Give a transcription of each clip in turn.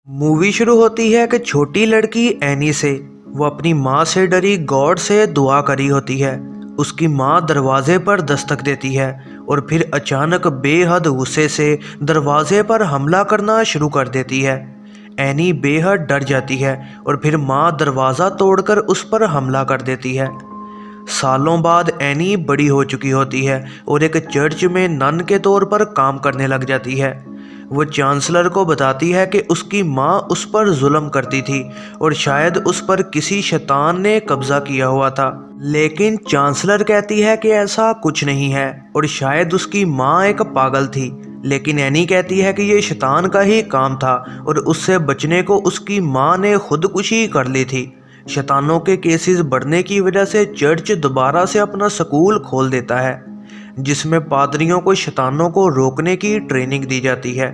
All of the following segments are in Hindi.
मूवी शुरू होती है कि छोटी लड़की एनी से वो अपनी माँ से डरी गॉड से दुआ करी होती है। उसकी माँ दरवाजे पर दस्तक देती है और फिर अचानक बेहद गुस्से से दरवाजे पर हमला करना शुरू कर देती है। एनी बेहद डर जाती है और फिर माँ दरवाज़ा तोड़कर उस पर हमला कर देती है। सालों बाद एनी बड़ी हो चुकी होती है और एक चर्च में नन के तौर पर काम करने लग जाती है। वो चांसलर को बताती है कि उसकी माँ उस पर जुल्म करती थी और शायद उस पर किसी शैतान ने कब्जा किया हुआ था। लेकिन चांसलर कहती है कि ऐसा कुछ नहीं है और शायद उसकी माँ एक पागल थी। लेकिन एनी कहती है कि ये शैतान का ही काम था और उससे बचने को उसकी माँ ने खुदकुशी कर ली थी। शैतानों के केसेस बढ़ने की वजह से चर्च दोबारा से अपना स्कूल खोल देता है, जिसमें पादरियों को शैतानों को रोकने की ट्रेनिंग दी जाती है।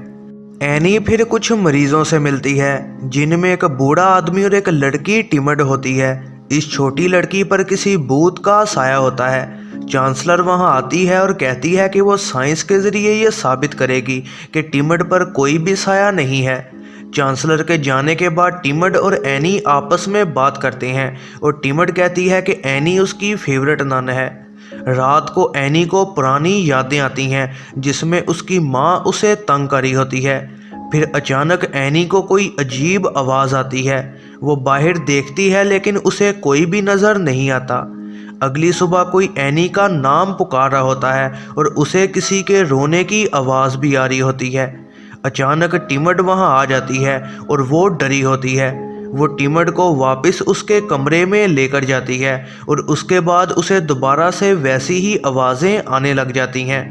एनी फिर कुछ मरीजों से मिलती है जिनमें एक बूढ़ा आदमी और एक लड़की टिमड होती है। इस छोटी लड़की पर किसी भूत का साया होता है। चांसलर वहां आती है और कहती है कि वो साइंस के जरिए ये साबित करेगी कि टिमड पर कोई भी साया नहीं है। चांसलर के जाने के बाद टिमड और एनी आपस में बात करते हैं और टिमड कहती है कि एनी उसकी फेवरेट नन है। रात को एनी को पुरानी यादें आती हैं जिसमें उसकी माँ उसे तंग करी होती है। फिर अचानक एनी को कोई अजीब आवाज़ आती है। वो बाहर देखती है लेकिन उसे कोई भी नज़र नहीं आता। अगली सुबह कोई एनी का नाम पुकार रहा होता है और उसे किसी के रोने की आवाज़ भी आ रही होती है। अचानक टिमड वहां आ जाती है और वो डरी होती है। वो टिमड को वापस उसके कमरे में लेकर जाती है और उसके बाद उसे दोबारा से वैसी ही आवाज़ें आने लग जाती हैं।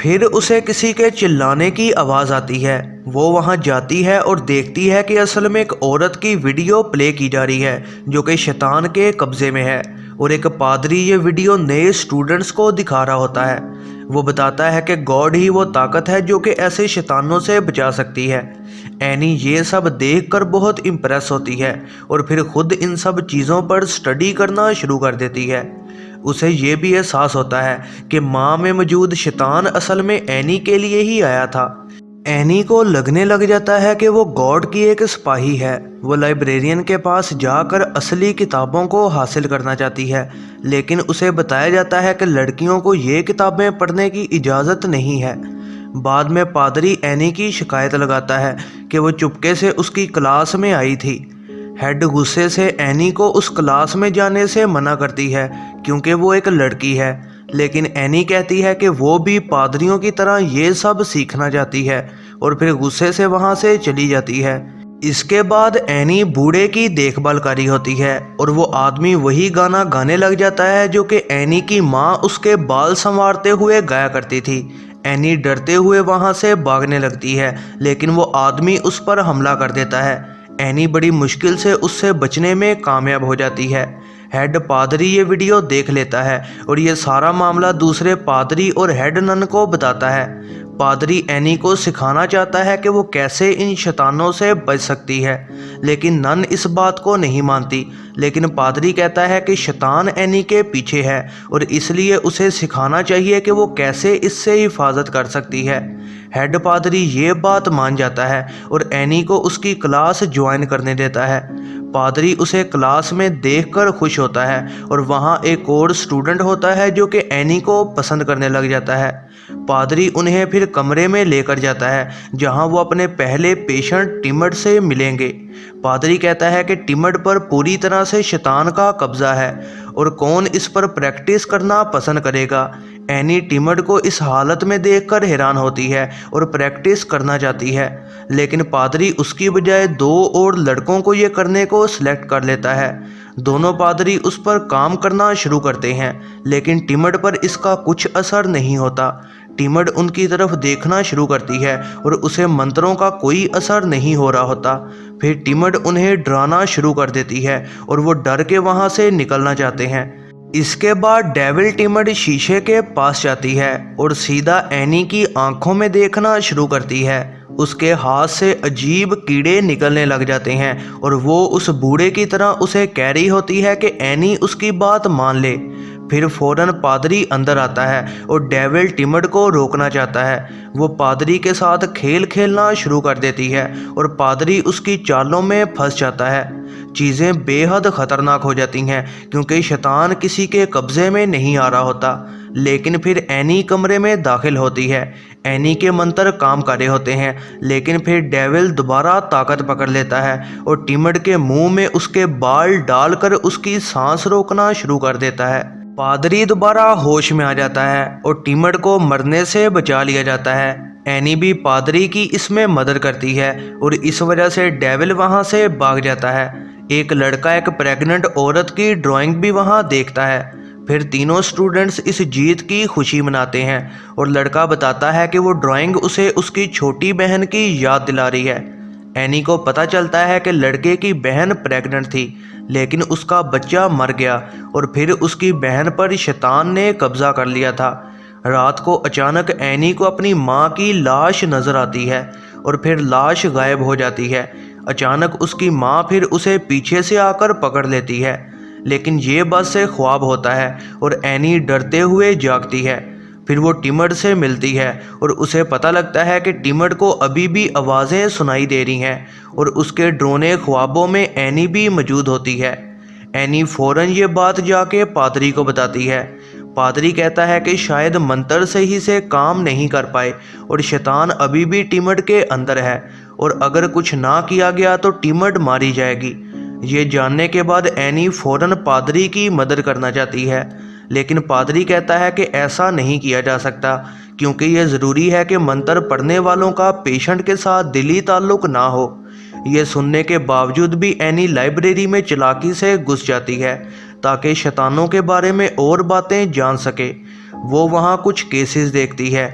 फिर उसे किसी के चिल्लाने की आवाज़ आती है। वो वहां जाती है और देखती है कि असल में एक औरत की वीडियो प्ले की जा रही है जो कि शैतान के कब्ज़े में है और एक पादरी ये वीडियो नए स्टूडेंट्स को दिखा रहा होता है। वो बताता है कि गॉड ही वो ताकत है जो कि ऐसे शैतानों से बचा सकती है। एनी ये सब देखकर बहुत इम्प्रेस होती है और फिर खुद इन सब चीज़ों पर स्टडी करना शुरू कर देती है। उसे ये भी एहसास होता है कि माँ में मौजूद शैतान असल में एनी के लिए ही आया था। एनी को लगने लग जाता है कि वो गॉड की एक सिपाही है। वो लाइब्रेरियन के पास जाकर असली किताबों को हासिल करना चाहती है, लेकिन उसे बताया जाता है कि लड़कियों को ये किताबें पढ़ने की इजाज़त नहीं है। बाद में पादरी एनी की शिकायत लगाता है कि वो चुपके से उसकी क्लास में आई थी। हेड गुस्से से एनी को उस क्लास में जाने से मना करती है क्योंकि वो एक लड़की है। लेकिन एनी कहती है कि वो भी पादरियों की तरह ये सब सीखना चाहती है और फिर गुस्से से वहाँ से चली जाती है। इसके बाद एनी बूढ़े की देखभाल करी होती है और वो आदमी वही गाना गाने लग जाता है जो कि एनी की माँ उसके बाल संवारते हुए गाया करती थी। एनी डरते हुए वहाँ से भागने लगती है लेकिन वो आदमी उस पर हमला कर देता है। एनी बड़ी मुश्किल से उससे बचने में कामयाब हो जाती है। हेड पादरी ये वीडियो देख लेता है और ये सारा मामला दूसरे पादरी और हेड नन को बताता है। पादरी एनी को सिखाना चाहता है कि वो कैसे इन शैतानों से बच सकती है, लेकिन नन इस बात को नहीं मानती। लेकिन पादरी कहता है कि शैतान एनी के पीछे है और इसलिए उसे सिखाना चाहिए कि वो कैसे इससे हिफाजत कर सकती है। हेड पादरी ये बात मान जाता है और एनी को उसकी क्लास ज्वाइन करने देता है। पादरी उसे क्लास में देखकर खुश होता है और वहाँ एक और स्टूडेंट होता है जो कि एनी को पसंद करने लग जाता है। पादरी उन्हें फिर कमरे में लेकर जाता है जहाँ वो अपने पहले पेशेंट टिमड से मिलेंगे। पादरी कहता है कि टिमड पर पूरी तरह से शैतान का कब्जा है और कौन इस पर प्रैक्टिस करना पसंद करेगा। एनी टिमड को इस हालत में देखकर हैरान होती है और प्रैक्टिस करना चाहती है, लेकिन पादरी उसकी बजाय दो और लड़कों को ये करने को सिलेक्ट कर लेता है। दोनों पादरी उस पर काम करना शुरू करते हैं लेकिन टिमड पर इसका कुछ असर नहीं होता। टिमड उनकी तरफ देखना शुरू करती है और उसे मंत्रों का कोई असर नहीं हो रहा होता। फिर टिमड उन्हें डराना शुरू कर देती है और वो डर के वहाँ से निकलना चाहते हैं। इसके बाद डेविल टिमड शीशे के पास जाती है और सीधा एनी की आंखों में देखना शुरू करती है। उसके हाथ से अजीब कीड़े निकलने लग जाते हैं और वो उस बूढ़े की तरह उसे कह रही होती है कि एनी उसकी बात मान ले। फिर फौरन पादरी अंदर आता है और डेविल टिमड को रोकना चाहता है। वो पादरी के साथ खेल खेलना शुरू कर देती है और पादरी उसकी चालों में फंस जाता है। चीज़ें बेहद ख़तरनाक हो जाती हैं क्योंकि शैतान किसी के कब्ज़े में नहीं आ रहा होता। लेकिन फिर एनी कमरे में दाखिल होती है। एनी के मंत्र काम कर रहे होते हैं, लेकिन फिर डेविल दोबारा ताकत पकड़ लेता है और टिमड के मुंह में उसके बाल डालकर उसकी सांस रोकना शुरू कर देता है। पादरी दोबारा होश में आ जाता है और टिमड को मरने से बचा लिया जाता है। एनी भी पादरी की इसमें मदद करती है और इस वजह से डेविल वहां से भाग जाता है। एक लड़का एक प्रेग्नेंट औरत की ड्राइंग भी वहां देखता है। फिर तीनों स्टूडेंट्स इस जीत की खुशी मनाते हैं और लड़का बताता है कि वो ड्राइंग उसे उसकी छोटी बहन की याद दिला रही है। एनी को पता चलता है कि लड़के की बहन प्रेग्नेंट थी, लेकिन उसका बच्चा मर गया और फिर उसकी बहन पर शैतान ने कब्जा कर लिया था। रात को अचानक एनी को अपनी माँ की लाश नजर आती है और फिर लाश गायब हो जाती है। अचानक उसकी माँ फिर उसे पीछे से आकर पकड़ लेती है, लेकिन ये बस से ख्वाब होता है और एनी डरते हुए जागती है। फिर वो टिमड से मिलती है और उसे पता लगता है कि टिमड को अभी भी आवाज़ें सुनाई दे रही हैं और उसके ड्रोने ख्वाबों में एनी भी मौजूद होती है। एनी फ़ौरन ये बात जाके पादरी को बताती है। पादरी कहता है कि शायद मंत्र से ही से काम नहीं कर पाए और शैतान अभी भी टिमड के अंदर है और अगर कुछ ना किया गया तो टिमड मारी जाएगी। ये जानने के बाद एनी फ़ौरन पादरी की मदद करना चाहती है, लेकिन पादरी कहता है कि ऐसा नहीं किया जा सकता क्योंकि यह ज़रूरी है कि मंत्र पढ़ने वालों का पेशेंट के साथ दिली ताल्लुक़ ना हो। यह सुनने के बावजूद भी एनी लाइब्रेरी में चालाकी से घुस जाती है ताकि शैतानों के बारे में और बातें जान सके। वो वहाँ कुछ केसेस देखती है।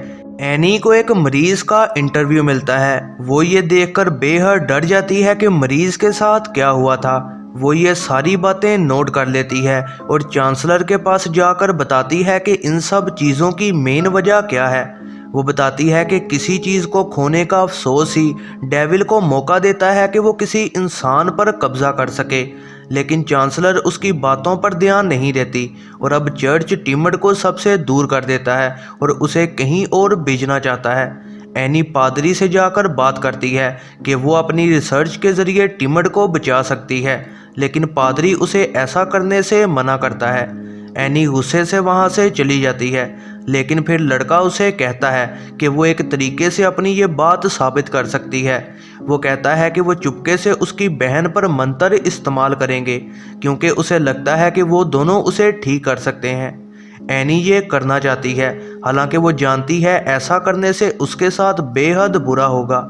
एनी को एक मरीज का इंटरव्यू मिलता है। वो ये देखकर बेहद डर जाती है कि मरीज के साथ क्या हुआ था। वो ये सारी बातें नोट कर लेती है और चांसलर के पास जाकर बताती है कि इन सब चीज़ों की मेन वजह क्या है। वो बताती है कि किसी चीज़ को खोने का अफसोस ही डेविल को मौका देता है कि वो किसी इंसान पर कब्जा कर सके, लेकिन चांसलर उसकी बातों पर ध्यान नहीं देती और अब चर्च टिमड को सबसे दूर कर देता है और उसे कहीं और भेजना चाहता है। एनी पादरी से जाकर बात करती है कि वो अपनी रिसर्च के ज़रिए टिमड को बचा सकती है, लेकिन पादरी उसे ऐसा करने से मना करता है। एनी गुस्से से वहाँ से चली जाती है, लेकिन फिर लड़का उसे कहता है कि वो एक तरीके से अपनी ये बात साबित कर सकती है। वो कहता है कि वो चुपके से उसकी बहन पर मंत्र इस्तेमाल करेंगे क्योंकि उसे लगता है कि वो दोनों उसे ठीक कर सकते हैं। एनी ये करना चाहती है, हालांकि वो जानती है ऐसा करने से उसके साथ बेहद बुरा होगा।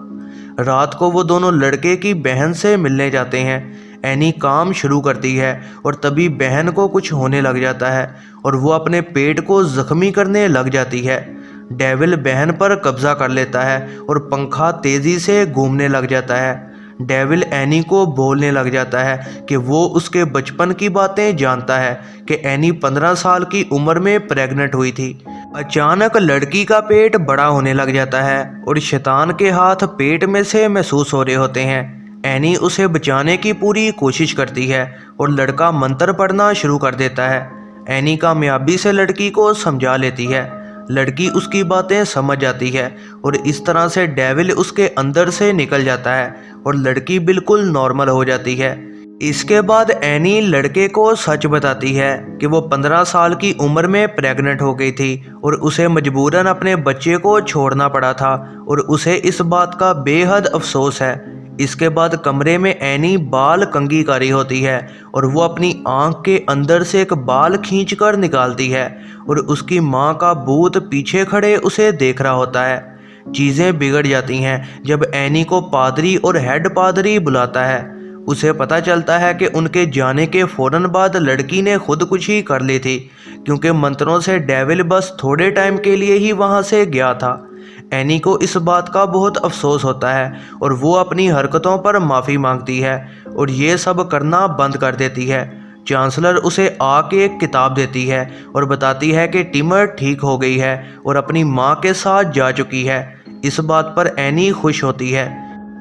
रात को वो दोनों लड़के की बहन से मिलने जाते हैं। एनी काम शुरू करती है और तभी बहन को कुछ होने लग जाता है और वो अपने पेट को जख्मी करने लग जाती है। डेविल बहन पर कब्जा कर लेता है और पंखा तेज़ी से घूमने लग जाता है। डेविल एनी को बोलने लग जाता है कि वो उसके बचपन की बातें जानता है कि एनी 15 साल की उम्र में प्रेग्नेंट हुई थी। अचानक लड़की का पेट बड़ा होने लग जाता है और शैतान के हाथ पेट में से महसूस हो रहे होते हैं। एनी उसे बचाने की पूरी कोशिश करती है और लड़का मंत्र पढ़ना शुरू कर देता है। एनी कामयाबी से लड़की को समझा लेती है। लड़की उसकी बातें समझ जाती है और इस तरह से डेविल उसके अंदर से निकल जाता है और लड़की बिल्कुल नॉर्मल हो जाती है। इसके बाद एनी लड़के को सच बताती है कि वो 15 साल की उम्र में प्रेग्नेंट हो गई थी और उसे मजबूरन अपने बच्चे को छोड़ना पड़ा था और उसे इस बात का बेहद अफसोस है। इसके बाद कमरे में एनी बाल कंघी कर रही होती है और वो अपनी आंख के अंदर से एक बाल खींचकर निकालती है और उसकी माँ का भूत पीछे खड़े उसे देख रहा होता है। चीज़ें बिगड़ जाती हैं जब एनी को पादरी और हेड पादरी बुलाता है। उसे पता चलता है कि उनके जाने के फ़ौरन बाद लड़की ने खुदकुशी कर ली थी क्योंकि मंत्रों से डेविल बस थोड़े टाइम के लिए ही वहाँ से गया था। एनी को इस बात का बहुत अफसोस होता है और वो अपनी हरकतों पर माफ़ी मांगती है और ये सब करना बंद कर देती है। चांसलर उसे आके एक किताब देती है और बताती है कि टिमर ठीक हो गई है और अपनी माँ के साथ जा चुकी है। इस बात पर एनी खुश होती है।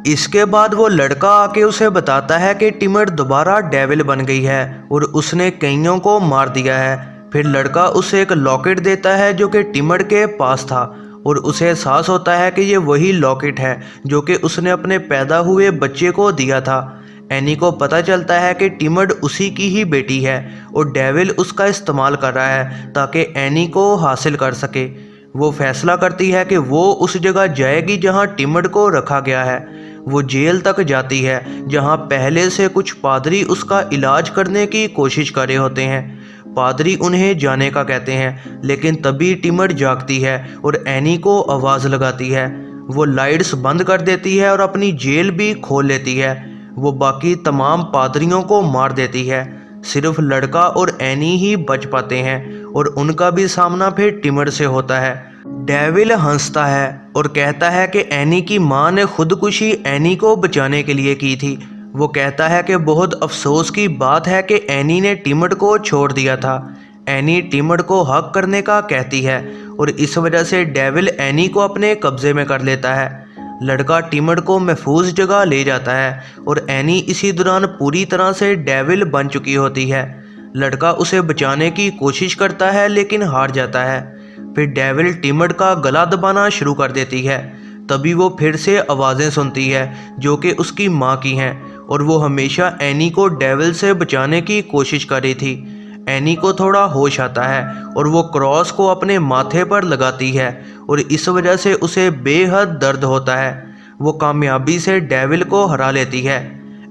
इसके बाद वो लड़का आके उसे बताता है कि टिमर दोबारा डेविल बन गई है और उसने कईयों को मार दिया है। फिर लड़का उसे एक लॉकेट देता है जो कि टिमड़ के पास था और उसे एहसास होता है कि ये वही लॉकेट है जो कि उसने अपने पैदा हुए बच्चे को दिया था। एनी को पता चलता है कि टिमड़ उसी की ही बेटी है और डेविल उसका इस्तेमाल कर रहा है ताकि एनी को हासिल कर सके। वो फैसला करती है कि वो उस जगह जाएगी जहां टिमड़ को रखा गया है। वो जेल तक जाती है जहां पहले से कुछ पादरी उसका इलाज करने की कोशिश कर रहे होते हैं। पादरी उन्हें जाने का कहते हैं, लेकिन तभी टिमड़ जागती है और एनी को आवाज़ लगाती है। वो लाइट्स बंद कर देती है और अपनी जेल भी खोल लेती है। वो बाकी तमाम पादरियों को मार देती है। सिर्फ लड़का और एनी ही बच पाते हैं और उनका भी सामना फिर टिमड़ से होता है। डेविल हंसता है और कहता है कि एनी की माँ ने खुदकुशी एनी को बचाने के लिए की थी। वो कहता है कि बहुत अफसोस की बात है कि एनी ने टिमड़ को छोड़ दिया था। एनी टिमड़ को हक करने का कहती है और इस वजह से डेविल एनी को अपने कब्जे में कर लेता है। लड़का टिमड़ को महफूज जगह ले जाता है और एनी इसी दौरान पूरी तरह से डेविल बन चुकी होती है। लड़का उसे बचाने की कोशिश करता है लेकिन हार जाता है। फिर डेविल टिमड़ का गला दबाना शुरू कर देती है। तभी वो फिर से आवाज़ें सुनती है जो कि उसकी माँ की हैं और वो हमेशा एनी को डेविल से बचाने की कोशिश कर रही थी। एनी को थोड़ा होश आता है और वो क्रॉस को अपने माथे पर लगाती है और इस वजह से उसे बेहद दर्द होता है। वो कामयाबी से डेविल को हरा लेती है।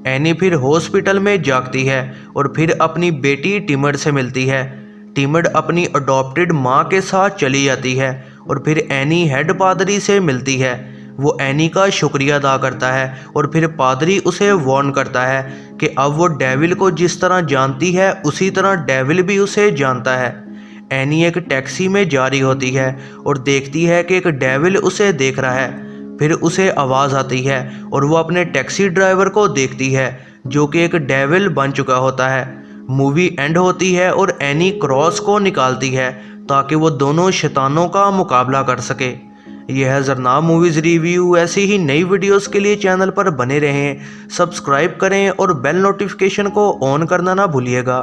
एनी फिर हॉस्पिटल में जागती है और फिर अपनी बेटी टिमड़ से मिलती है। टिमड़ अपनी अडॉप्टेड माँ के साथ चली जाती है और फिर एनी हेड पादरी से मिलती है। वो एनी का शुक्रिया अदा करता है और फिर पादरी उसे वार्न करता है कि अब वो डेविल को जिस तरह जानती है उसी तरह डेविल भी उसे जानता है। एनी एक टैक्सी में जा रही होती है और देखती है कि एक डेविल उसे देख रहा है। फिर उसे आवाज़ आती है और वो अपने टैक्सी ड्राइवर को देखती है जो कि एक डेविल बन चुका होता है। मूवी एंड होती है और एनी क्रॉस को निकालती है ताकि वो दोनों शैतानों का मुकाबला कर सके। यह है ज़रनाब मूवीज़ रिव्यू। ऐसी ही नई वीडियोस के लिए चैनल पर बने रहें, सब्सक्राइब करें और बेल नोटिफिकेशन को ऑन करना ना भूलिएगा।